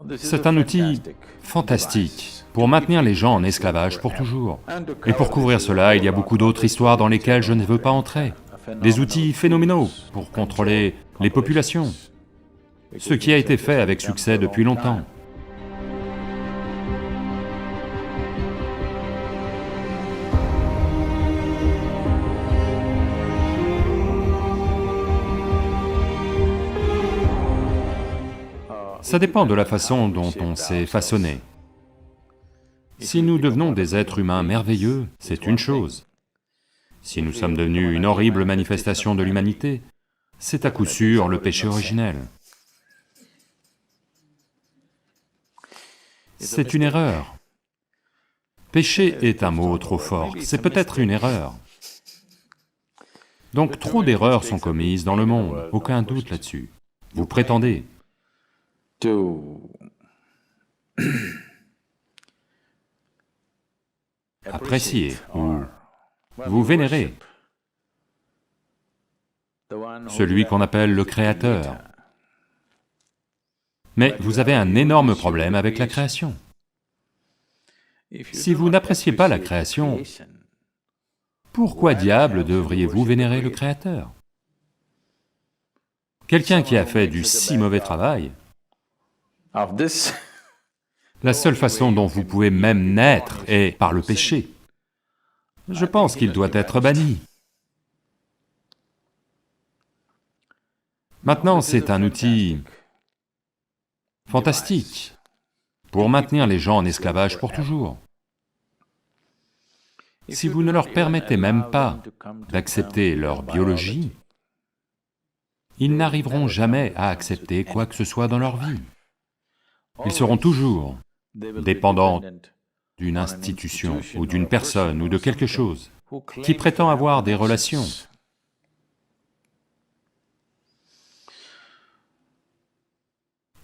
C'est un outil fantastique pour maintenir les gens en esclavage pour toujours. Et pour couvrir cela, il y a beaucoup d'autres histoires dans lesquelles je ne veux pas entrer. Des outils phénoménaux pour contrôler les populations, ce qui a été fait avec succès depuis longtemps. Ça dépend de la façon dont on s'est façonné. Si nous devenons des êtres humains merveilleux, c'est une chose. Si nous sommes devenus une horrible manifestation de l'humanité, c'est à coup sûr le péché originel. C'est une erreur. Péché est un mot trop fort, c'est peut-être une erreur. Donc trop d'erreurs sont commises dans le monde, aucun doute là-dessus. Vous prétendez apprécier ou vous vénérez celui qu'on appelle le Créateur. Mais vous avez un énorme problème avec la création. Si vous n'appréciez pas la création, pourquoi diable devriez-vous vénérer le Créateur? Quelqu'un qui a fait du si mauvais travail, la seule façon dont vous pouvez même naître est par le péché. Je pense qu'il doit être banni. Maintenant, c'est un outil fantastique pour maintenir les gens en esclavage pour toujours. Si vous ne leur permettez même pas d'accepter leur biologie, ils n'arriveront jamais à accepter quoi que ce soit dans leur vie. Ils seront toujours dépendants d'une institution ou d'une personne ou de quelque chose qui prétend avoir des relations.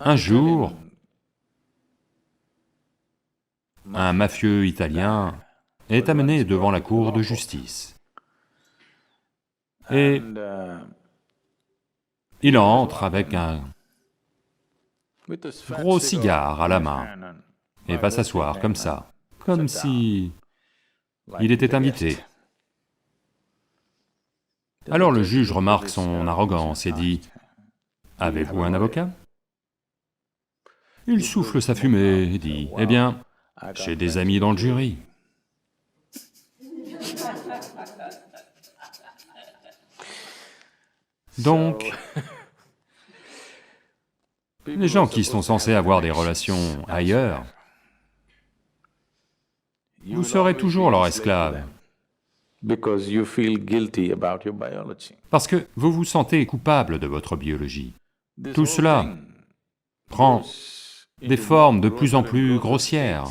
Un jour, un mafieux italien est amené devant la cour de justice. Et il entre avec un gros cigare à la main et va s'asseoir comme ça, comme si il était invité. Alors le juge remarque son arrogance et dit, « Avez-vous un avocat ?» Il souffle sa fumée et dit, « Eh bien, j'ai des amis dans le jury. » Donc, les gens qui sont censés avoir des relations ailleurs, vous serez toujours leur esclave, parce que vous vous sentez coupable de votre biologie. Tout cela prend des formes de plus en plus grossières.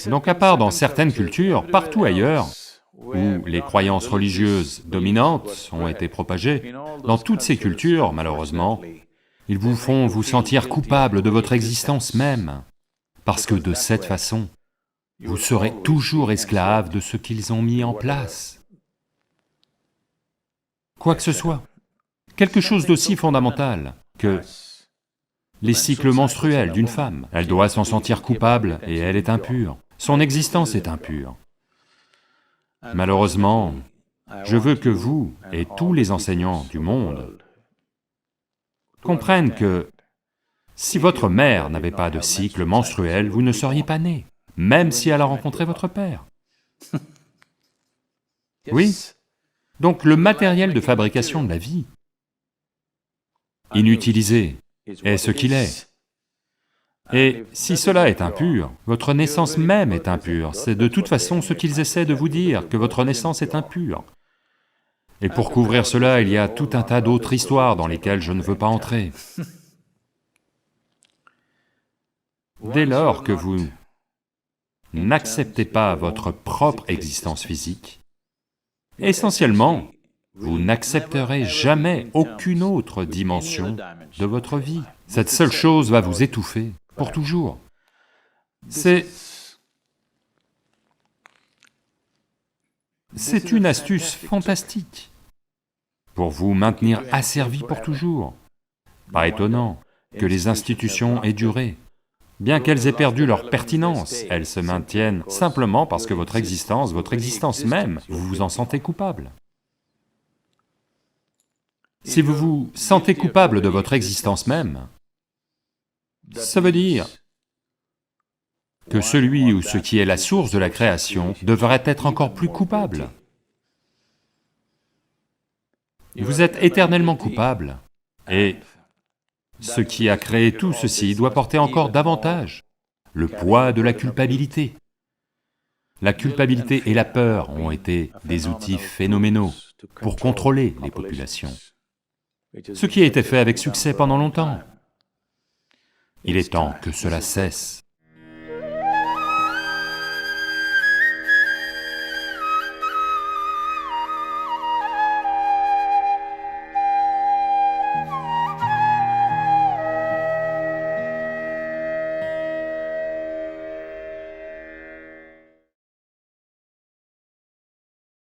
Donc à part dans certaines cultures, partout ailleurs, où les croyances religieuses dominantes ont été propagées, dans toutes ces cultures, malheureusement, ils vous font vous sentir coupable de votre existence même, parce que de cette façon, vous serez toujours esclave de ce qu'ils ont mis en place. Quoi que ce soit, quelque chose d'aussi fondamental que les cycles menstruels d'une femme. Elle doit s'en sentir coupable et elle est impure. Son existence est impure. Malheureusement, je veux que vous et tous les enseignants du monde comprennent que si votre mère n'avait pas de cycle menstruel, vous ne seriez pas né, même si elle a rencontré votre père. Oui, donc le matériel de fabrication de la vie, inutilisé, est ce qu'il est. Et si cela est impur, votre naissance même est impure, c'est de toute façon ce qu'ils essaient de vous dire, que votre naissance est impure. Et pour couvrir cela, il y a tout un tas d'autres histoires dans lesquelles je ne veux pas entrer. Dès lors que vous n'acceptez pas votre propre existence physique, essentiellement, vous n'accepterez jamais aucune autre dimension de votre vie. Cette seule chose va vous étouffer pour toujours. C'est une astuce fantastique pour vous maintenir asservi pour toujours. Pas étonnant que les institutions aient duré. bien qu'elles aient perdu leur pertinence, elles se maintiennent simplement parce que votre existence même, vous vous en sentez coupable. Si vous vous sentez coupable de votre existence même, ça veut dire que celui ou ce qui est la source de la création devrait être encore plus coupable. Vous êtes éternellement coupable, et ce qui a créé tout ceci doit porter encore davantage le poids de la culpabilité. La culpabilité et la peur ont été des outils phénoménaux pour contrôler les populations, ce qui a été fait avec succès pendant longtemps. Il est temps que cela cesse.